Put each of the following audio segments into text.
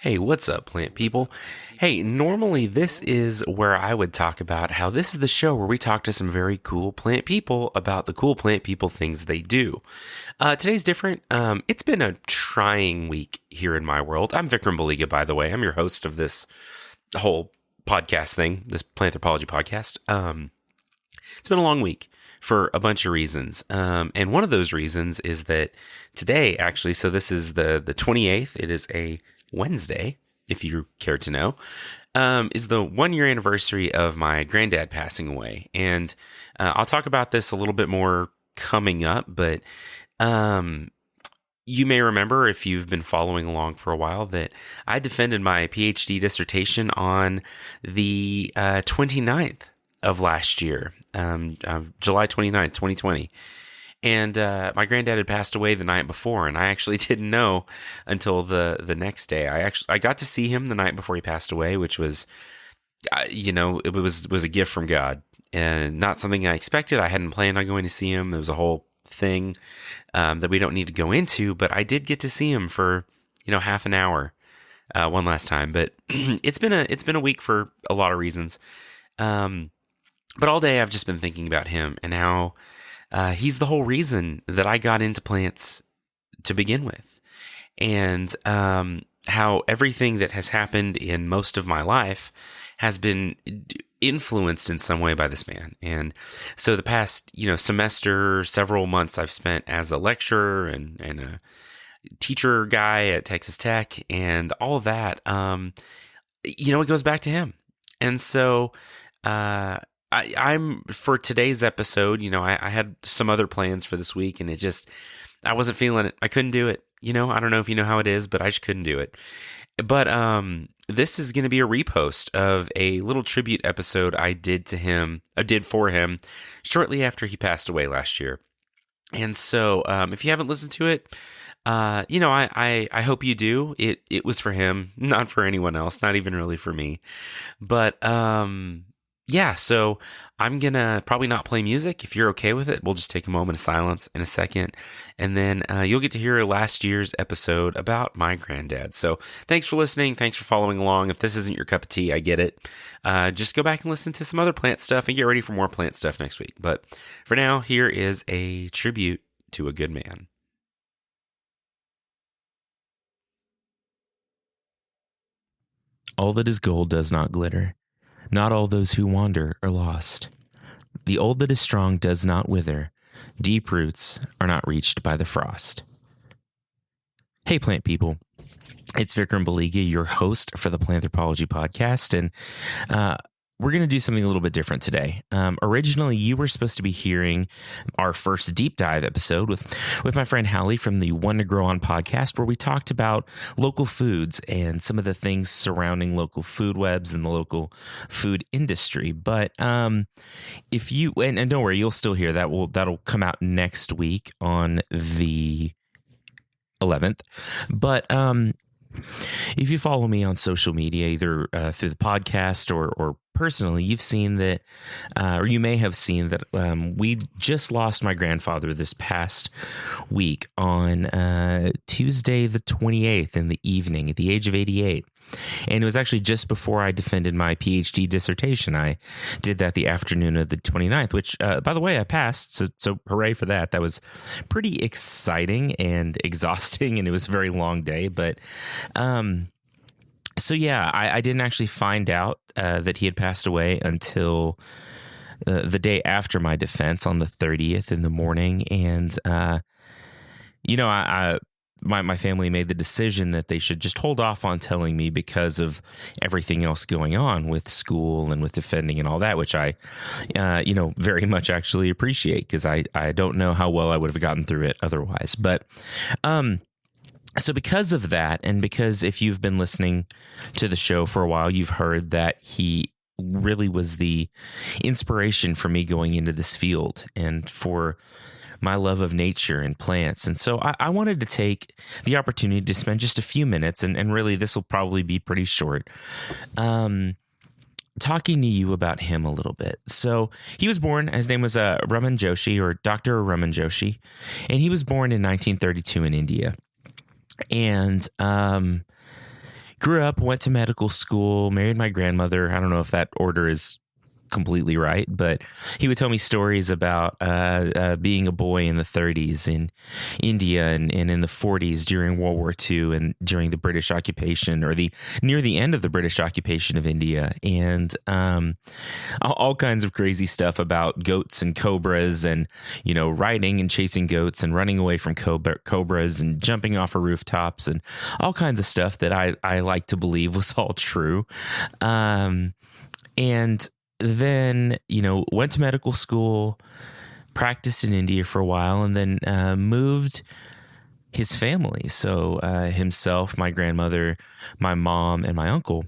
Hey, what's up, plant people? Hey, normally this is where I would talk about how this is the show where we talk to some very cool plant people about the cool plant people things they do. Today's different. It's been a trying week here in my world. I'm Vikram Baliga, by the way. I'm your host of this whole podcast thing, this Planthropology podcast. It's been a long week for a bunch of reasons. And one of those reasons is that today, actually, so this is the 28th. It is a Wednesday, if you care to know, is the 1 year anniversary of my granddad passing away. And I'll talk about this a little bit more coming up, but you may remember, if you've been following along for a while, that I defended my PhD dissertation on the 29th of last year, July 29th, 2020. And my granddad had passed away the night before, and I actually didn't know until the next day. I got to see him the night before he passed away, which was, it was a gift from God, and not something I expected. I hadn't planned on going to see him. There was a whole thing that we don't need to go into, but I did get to see him for half an hour one last time. But it's been a week for a lot of reasons. But all day I've just been thinking about him and how. He's the whole reason that I got into plants to begin with, and how everything that has happened in most of my life has been influenced in some way by this man. And so the past, semester, several months I've spent as a lecturer and a teacher guy at Texas Tech, and all of that, it goes back to him. And so, I'm for today's episode, I had some other plans for this week, and I wasn't feeling it. I couldn't do it. I don't know if you know how it is, but I just couldn't do it. But this is going to be a repost of a little tribute episode I did for him shortly after he passed away last year. And so if you haven't listened to it, I hope you do. It was for him, not for anyone else, not even really for me. But yeah, so I'm going to probably not play music. If you're okay with it, we'll just take a moment of silence in a second, and then you'll get to hear last year's episode about my granddad. So thanks for listening. Thanks for following along. If this isn't your cup of tea, I get it. Just go back and listen to some other plant stuff and get ready for more plant stuff next week. But for now, here is a tribute to a good man. All that is gold does not glitter. Not all those who wander are lost. The old that is strong does not wither. Deep roots are not reached by the frost. Hey, plant people. It's Vikram Baliga, your host for the Planthropology podcast, and we're going to do something a little bit different today. Originally, you were supposed to be hearing our first deep dive episode with my friend Hallie from the One to Grow On podcast, where we talked about local foods and some of the things surrounding local food webs and the local food industry. But if you and don't worry, you'll still hear that. That'll come out next week on the 11th. But if you follow me on social media, either through the podcast or personally, you've seen that, or you may have seen that we just lost my grandfather this past week on Tuesday the 28th in the evening at the age of 88. And it was actually just before I defended my PhD dissertation. I did that the afternoon of the 29th, which, by the way, I passed. So hooray for that. That was pretty exciting and exhausting, and it was a very long day. But so, yeah, I didn't actually find out that he had passed away until the day after my defense on the 30th in the morning. And, my family made the decision that they should just hold off on telling me because of everything else going on with school and with defending and all that, which I, very much actually appreciate, because I don't know how well I would have gotten through it otherwise. But so because of that, and because if you've been listening to the show for a while, you've heard that he really was the inspiration for me going into this field and for my love of nature and plants. And so I wanted to take the opportunity to spend just a few minutes, and really this will probably be pretty short, talking to you about him a little bit. So he was born, his name was Raman Joshi, or Dr. Raman Joshi, and he was born in 1932 in India. And, grew up, went to medical school, married my grandmother. I don't know if that order is completely right, but he would tell me stories about being a boy in the 30s in India and in the 40s during World War II and during the British occupation or the near the end of the British occupation of India, and all kinds of crazy stuff about goats and cobras and, riding and chasing goats and running away from cobras and jumping off of rooftops and all kinds of stuff that I like to believe was all true. And then, went to medical school, practiced in India for a while, and then moved his family. So himself, my grandmother, my mom, and my uncle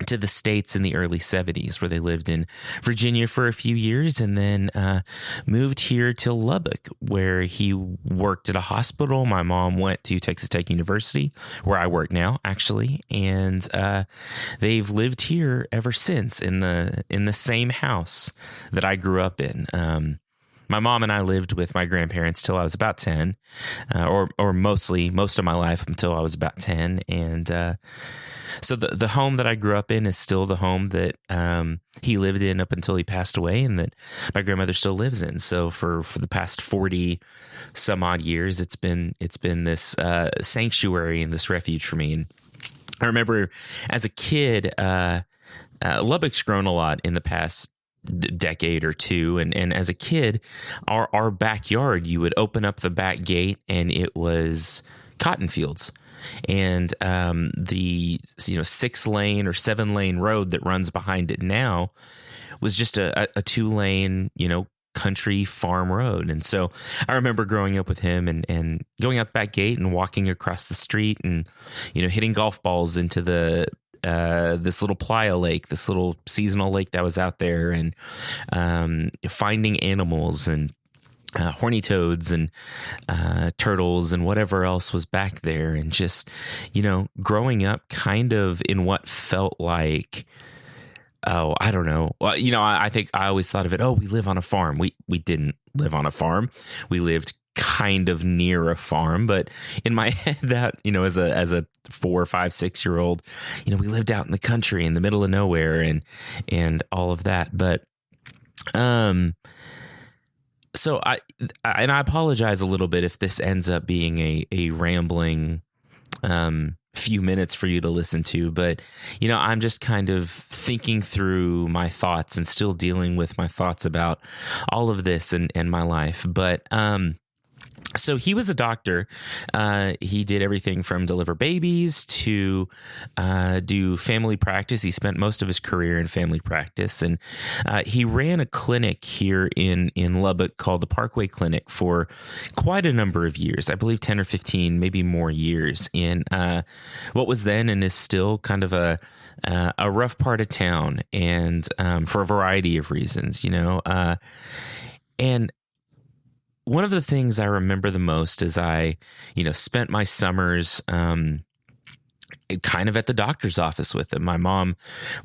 to the States in the early 70s, where they lived in Virginia for a few years and then moved here to Lubbock, where he worked at a hospital. My mom went to Texas Tech University, where I work now, actually, and they've lived here ever since in the same house that I grew up in. My mom and I lived with my grandparents till I was about 10, or most of my life until I was about 10, and so the home that I grew up in is still the home that he lived in up until he passed away, and that my grandmother still lives in. So for the past 40 some odd years, it's been this sanctuary and this refuge for me. And I remember as a kid, Lubbock's grown a lot in the past decade or two, and as a kid, our backyard, you would open up the back gate and it was cotton fields. And the 6-lane or 7-lane road that runs behind it now was just a 2-lane country farm road. And so I remember growing up with him and going out the back gate and walking across the street and hitting golf balls into the this little playa lake, this little seasonal lake that was out there, and finding animals and horny toads and turtles and whatever else was back there, and just growing up kind of in what felt like, I don't know. Well, I think I always thought of it. Oh, we live on a farm. We didn't live on a farm. We lived kind of near a farm, but in my head, that as a 4, 5, 6-year-old, we lived out in the country in the middle of nowhere and all of that. But so I apologize a little bit if this ends up being a rambling few minutes for you to listen to, but I'm just kind of thinking through my thoughts and still dealing with my thoughts about all of this and my life. But so he was a doctor. He did everything from deliver babies to do family practice. He spent most of his career in family practice, and he ran a clinic here in Lubbock called the Parkway Clinic for quite a number of years. I believe 10 or 15, maybe more years in what was then and is still kind of a rough part of town, and for a variety of reasons, and one of the things I remember the most is I, spent my summers kind of at the doctor's office with him. My mom,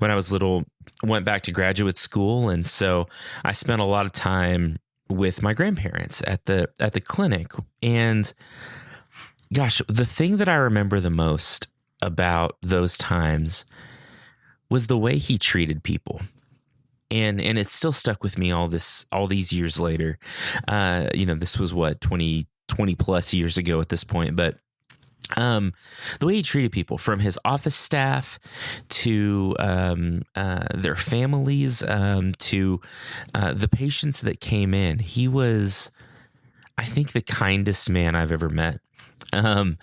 when I was little, went back to graduate school, and so I spent a lot of time with my grandparents at the clinic. And gosh, the thing that I remember the most about those times was the way he treated people. And it's still stuck with me all these years later. This was what, 20 plus years ago at this point. But the way he treated people, from his office staff to their families, to the patients that came in, he was, I think, the kindest man I've ever met. In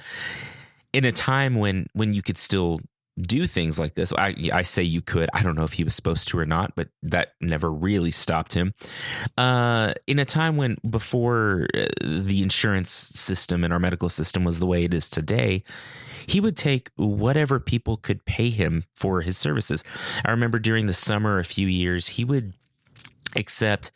a time when you could still do things like this. I say you could. I don't know if he was supposed to or not, but that never really stopped him. In a time when, before the insurance system and our medical system was the way it is today, he would take whatever people could pay him for his services. I remember during the summer a few years, he would accept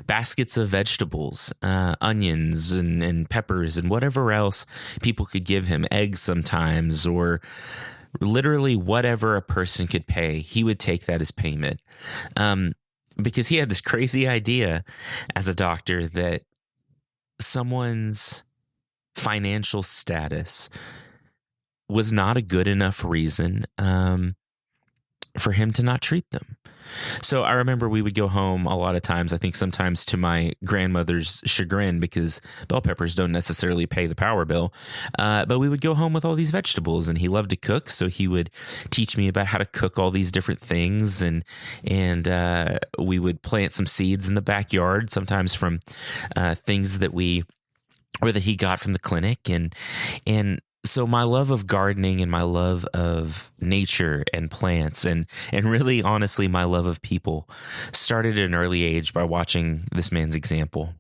baskets of vegetables, onions and peppers and whatever else people could give him, eggs sometimes, or literally whatever a person could pay. He would take that as payment, because he had this crazy idea as a doctor that someone's financial status was not a good enough reason for him to not treat them. So I remember we would go home a lot of times, I think sometimes to my grandmother's chagrin, because bell peppers don't necessarily pay the power bill. But we would go home with all these vegetables, and he loved to cook. So he would teach me about how to cook all these different things. And we would plant some seeds in the backyard, sometimes from things that he got from the clinic. And so my love of gardening and my love of nature and plants and really honestly my love of people started at an early age by watching this man's example.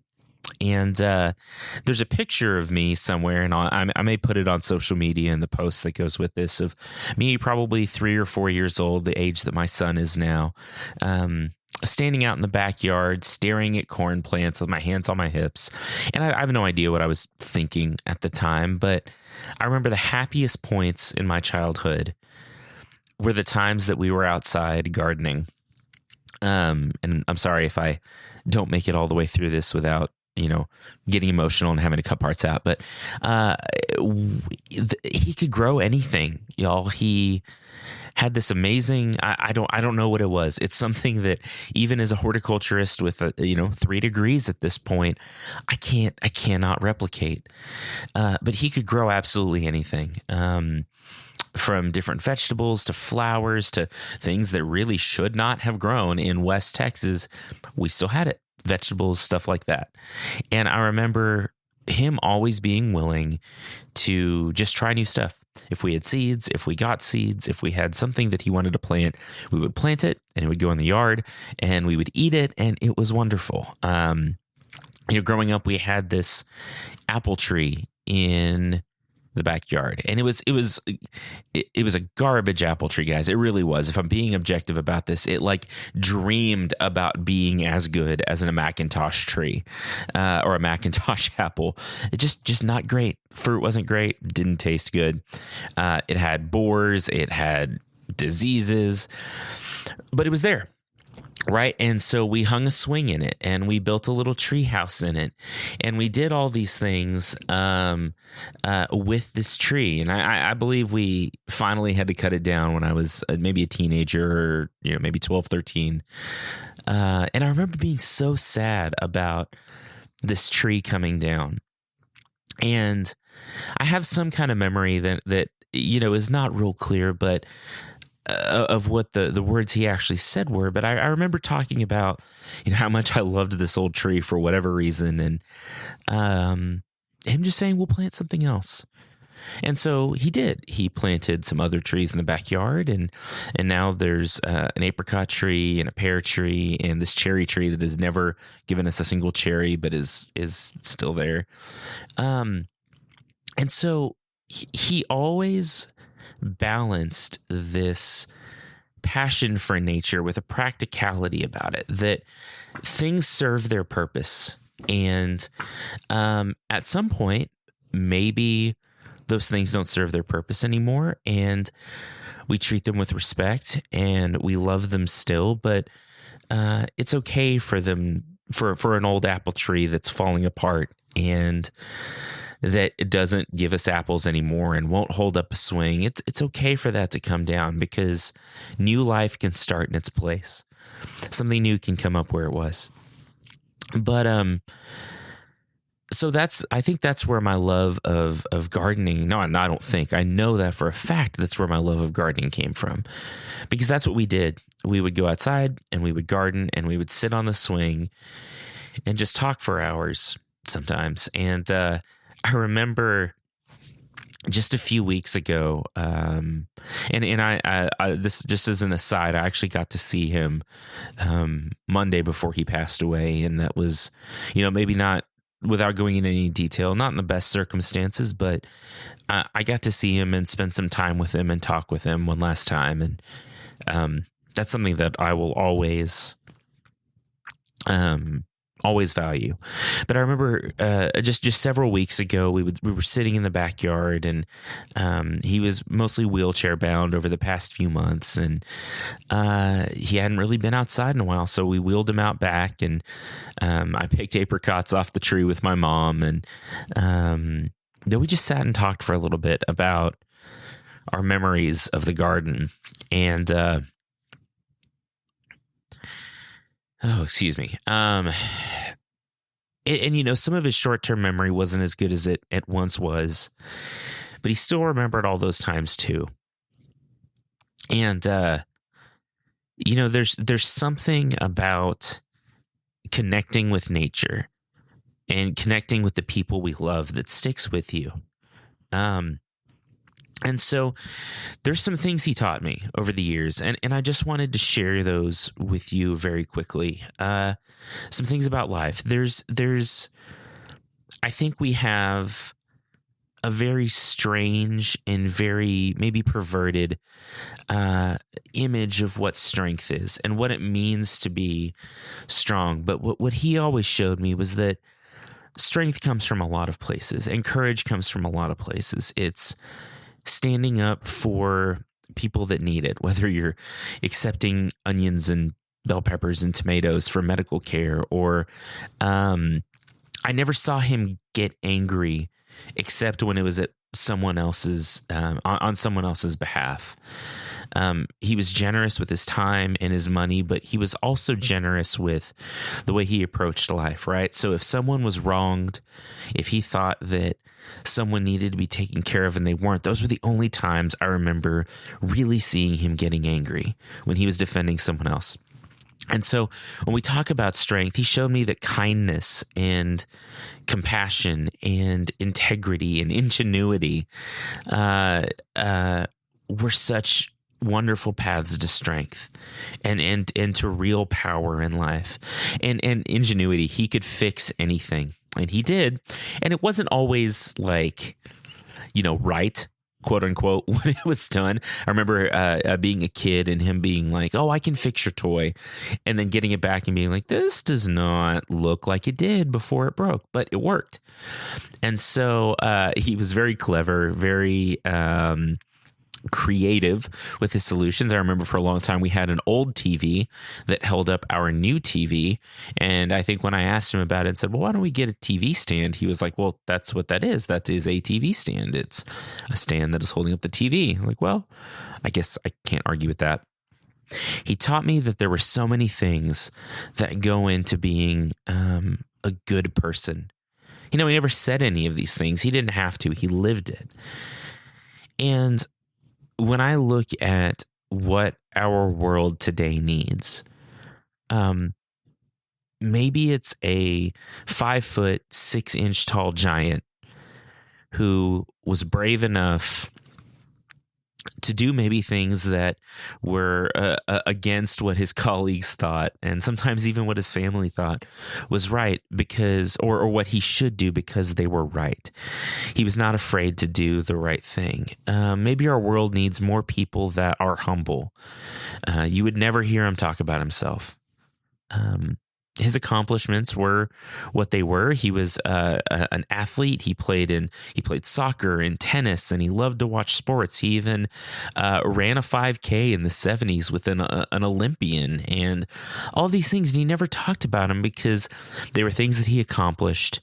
And there's a picture of me somewhere, and I may put it on social media in the post that goes with this, of me probably 3 or 4 years old, the age that my son is now, standing out in the backyard, staring at corn plants with my hands on my hips. And I have no idea what I was thinking at the time, but I remember the happiest points in my childhood were the times that we were outside gardening. And I'm sorry if I don't make it all the way through this without, getting emotional and having to cut parts out, but he could grow anything, y'all. He had this amazing, I don't know what it was. It's something that even as a horticulturist with 3 degrees at this point, I cannot replicate. But he could grow absolutely anything. From different vegetables to flowers to things that really should not have grown in West Texas. We still had it. Vegetables, stuff like that. And I remember him always being willing to just try new stuff. If we had seeds, if we got seeds, if we had something that he wanted to plant, we would plant it and it would go in the yard and we would eat it. And it was wonderful. Growing up, we had this apple tree in the backyard, and it was a garbage apple tree, guys. It really was. If I'm being objective about this, it like dreamed about being as good as a Macintosh tree, or a Macintosh apple. It just not great. Fruit wasn't great. Didn't taste good. It had borers. It had diseases, but it was there. Right. And so we hung a swing in it and we built a little tree house in it. And we did all these things with this tree. And I believe we finally had to cut it down when I was maybe a teenager, or, maybe 12, 13. And I remember being so sad about this tree coming down. And I have some kind of memory that is not real clear, but of what the words he actually said were. But I remember talking about, how much I loved this old tree for whatever reason. And him just saying, we'll plant something else. And so he did. He planted some other trees in the backyard. And now there's an apricot tree and a pear tree and this cherry tree that has never given us a single cherry, but is still there. And so he always balanced this passion for nature with a practicality about it, that things serve their purpose. And at some point, maybe those things don't serve their purpose anymore, and we treat them with respect and we love them still, but it's okay for them, for an old apple tree that's falling apart and that it doesn't give us apples anymore and won't hold up a swing. It's okay for that to come down, because new life can start in its place. Something new can come up where it was. But so I think that's where my love of gardening. No, I don't think. I know that for a fact. That's where my love of gardening came from, because that's what we did. We would go outside and we would garden and we would sit on the swing and just talk for hours sometimes. And I remember just a few weeks ago, and I this just as an aside, I actually got to see him Monday before he passed away, and that was, maybe not, without going into any detail, not in the best circumstances, but I got to see him and spend some time with him and talk with him one last time, and that's something that I will always value. But I remember just several weeks ago, we were sitting in the backyard, and he was mostly wheelchair bound over the past few months, and he hadn't really been outside in a while. So we wheeled him out back, and I picked apricots off the tree with my mom, and then we just sat and talked for a little bit about our memories of the garden. And excuse me. And some of his short-term memory wasn't as good as it once was, but he still remembered all those times too. And there's something about connecting with nature and connecting with the people we love that sticks with you. And so there's some things he taught me over the years, and I just wanted to share those with you very quickly. Some things about life. I think we have a very strange and very maybe perverted image of what strength is and what it means to be strong. But what he always showed me was that strength comes from a lot of places, and courage comes from a lot of places. It's standing up for people that need it, whether you're accepting onions and bell peppers and tomatoes for medical care, or I never saw him get angry except when it was at someone else's on someone else's behalf. He was generous with his time and his money, but he was also generous with the way he approached life, right? So if someone was wronged, if he thought that someone needed to be taken care of and they weren't, those were the only times I remember really seeing him getting angry, when he was defending someone else. And so when we talk about strength, he showed me that kindness and compassion and integrity and ingenuity were such wonderful paths to strength and to real power in life. And ingenuity, he could fix anything, and he did. And it wasn't always like, right, quote unquote, when it was done. I remember being a kid and him being like, "Oh, I can fix your toy," and then getting it back and being like, "This does not look like it did before it broke, but it worked." And so he was very clever, very creative with his solutions. I remember for a long time we had an old TV that held up our new TV, and I think when I asked him about it and said, "Well, why don't we get a TV stand?" he was like, "Well, that's what that is. That is a TV stand. It's a stand that is holding up the TV." I'm like, well, I guess I can't argue with that. He taught me that there were so many things that go into being a good person. He never said any of these things. He didn't have to. He lived it. And when I look at what our world today needs, maybe it's a 5'6" tall giant who was brave enough to do maybe things that were against what his colleagues thought, and sometimes even what his family thought was right, because or what he should do because they were right. He was not afraid to do the right thing. Maybe our world needs more people that are humble. You would never hear him talk about himself. His accomplishments were what they were. He was an athlete. He played soccer and tennis, and he loved to watch sports. He even ran a 5K in the 70s with an Olympian, and all these things. And he never talked about them because they were things that he accomplished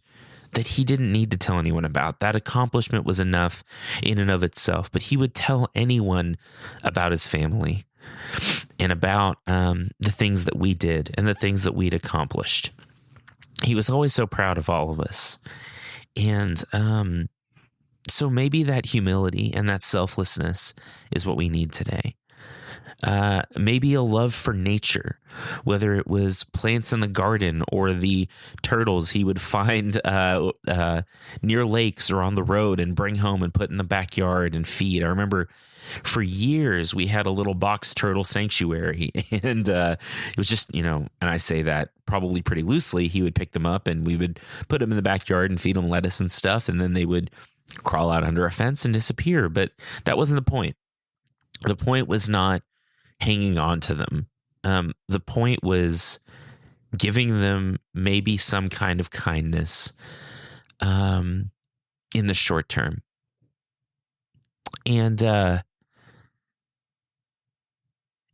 that he didn't need to tell anyone about. That accomplishment was enough in and of itself. But he would tell anyone about his family and about the things that we did and the things that we'd accomplished. He was always so proud of all of us. And so maybe that humility and that selflessness is what we need today. Maybe a love for nature, whether it was plants in the garden or the turtles he would find near lakes or on the road and bring home and put in the backyard and feed. I remember for years we had a little box turtle sanctuary, and it was just, and I say that probably pretty loosely. He would pick them up and we would put them in the backyard and feed them lettuce and stuff, and then they would crawl out under a fence and disappear. But that wasn't the point. The point was not hanging on to them. The point was giving them maybe some kind of kindness in the short term. And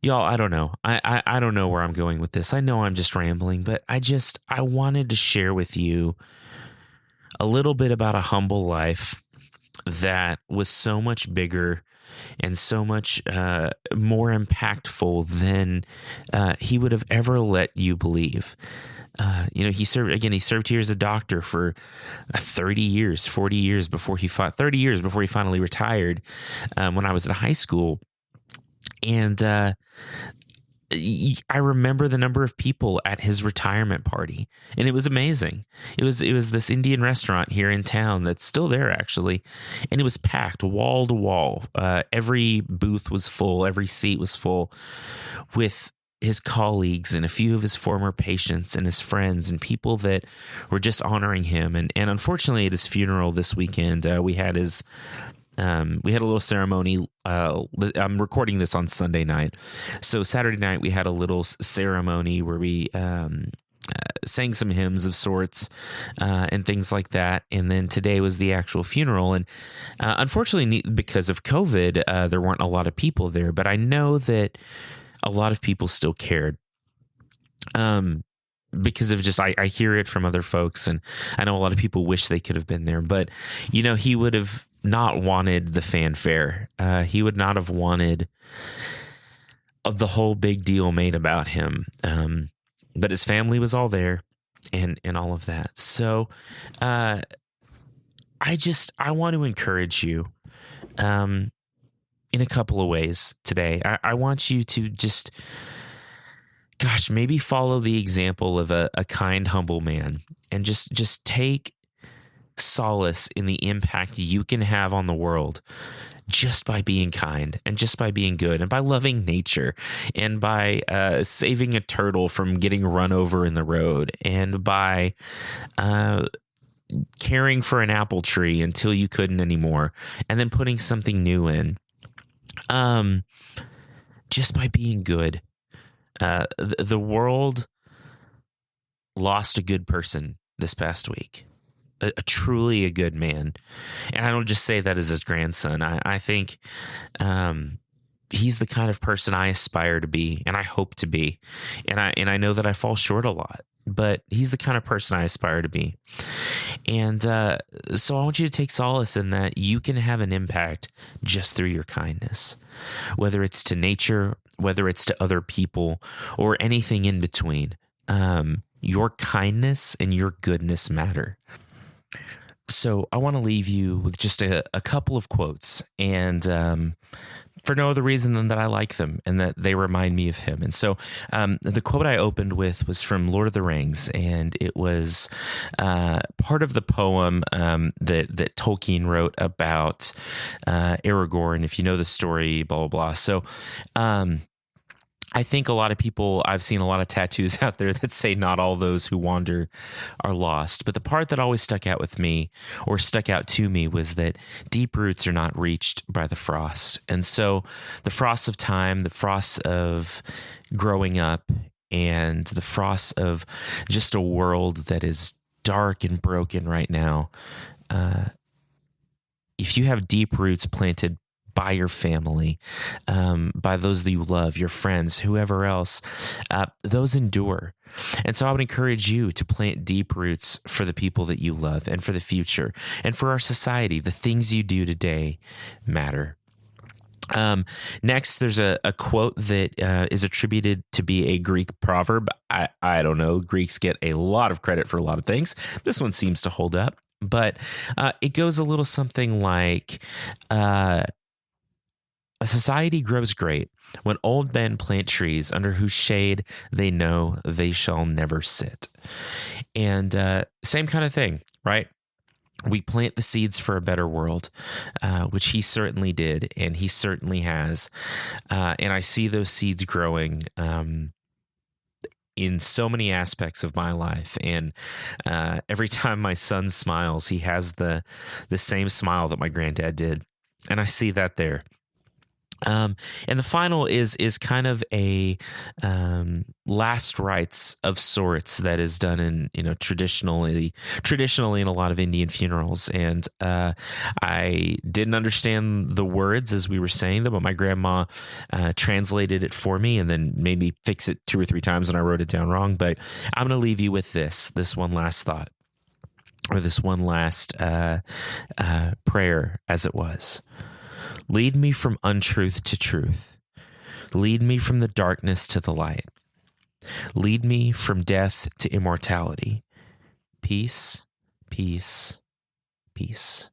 y'all, I don't know. I don't know where I'm going with this. I know I'm just rambling, but I wanted to share with you a little bit about a humble life, that was so much bigger and so much more impactful than he would have ever let you believe. He served here as a doctor for 30 years, 40 years before he 30 years before he finally retired when I was in high school. And I remember the number of people at his retirement party, and it was amazing. It was this Indian restaurant here in town that's still there, actually, and it was packed wall to wall. Every booth was full, every seat was full, with his colleagues and a few of his former patients and his friends and people that were just honoring him. And unfortunately, at his funeral this weekend, we had a little ceremony. I'm recording this on Sunday night. So Saturday night, we had a little ceremony where we sang some hymns of sorts and things like that. And then today was the actual funeral. And unfortunately, because of COVID, there weren't a lot of people there. But I know that a lot of people still cared. Because of just, I hear it from other folks, and I know a lot of people wish they could have been there. But, he would have not wanted the fanfare. He would not have wanted the whole big deal made about him. But his family was all there and all of that. So I want to encourage you in a couple of ways today. I want you to just, maybe follow the example of a kind, humble man, and just take solace in the impact you can have on the world just by being kind and just by being good and by loving nature and by saving a turtle from getting run over in the road and by caring for an apple tree until you couldn't anymore and then putting something new in. Just by being good. The world lost a good person this past week, a truly a good man. And I don't just say that as his grandson. I think he's the kind of person I aspire to be and I hope to be. And I know that I fall short a lot, but he's the kind of person I aspire to be. And so I want you to take solace in that you can have an impact just through your kindness, whether it's to nature, whether it's to other people, or anything in between. Your kindness and your goodness matter. So I want to leave you with just a couple of quotes, and for no other reason than that I like them and that they remind me of him. And so the quote I opened with was from Lord of the Rings, and it was part of the poem that Tolkien wrote about Aragorn. If you know the story, blah, blah, blah. So I think a lot of people, I've seen a lot of tattoos out there that say not all those who wander are lost. But the part that always stuck out to me was that deep roots are not reached by the frost. And so the frosts of time, the frosts of growing up, and the frosts of just a world that is dark and broken right now, if you have deep roots planted by your family, by those that you love, your friends, whoever else, those endure. And so I would encourage you to plant deep roots for the people that you love and for the future and for our society. The things you do today matter. Next, there's a quote that is attributed to be a Greek proverb. I don't know. Greeks get a lot of credit for a lot of things. This one seems to hold up, but it goes a little something like, a society grows great when old men plant trees under whose shade they know they shall never sit. And same kind of thing, right? We plant the seeds for a better world, which he certainly did, and he certainly has. And I see those seeds growing in so many aspects of my life. And every time my son smiles, he has the same smile that my granddad did. And I see that there. And the final is kind of a last rites of sorts that is done in traditionally in a lot of Indian funerals. And I didn't understand the words as we were saying them, but my grandma translated it for me and then made me fix it 2 or 3 times when I wrote it down wrong. But I'm going to leave you with this one last thought. or this one last prayer, as it was. Lead me from untruth to truth. Lead me from the darkness to the light. Lead me from death to immortality. Peace, peace, peace.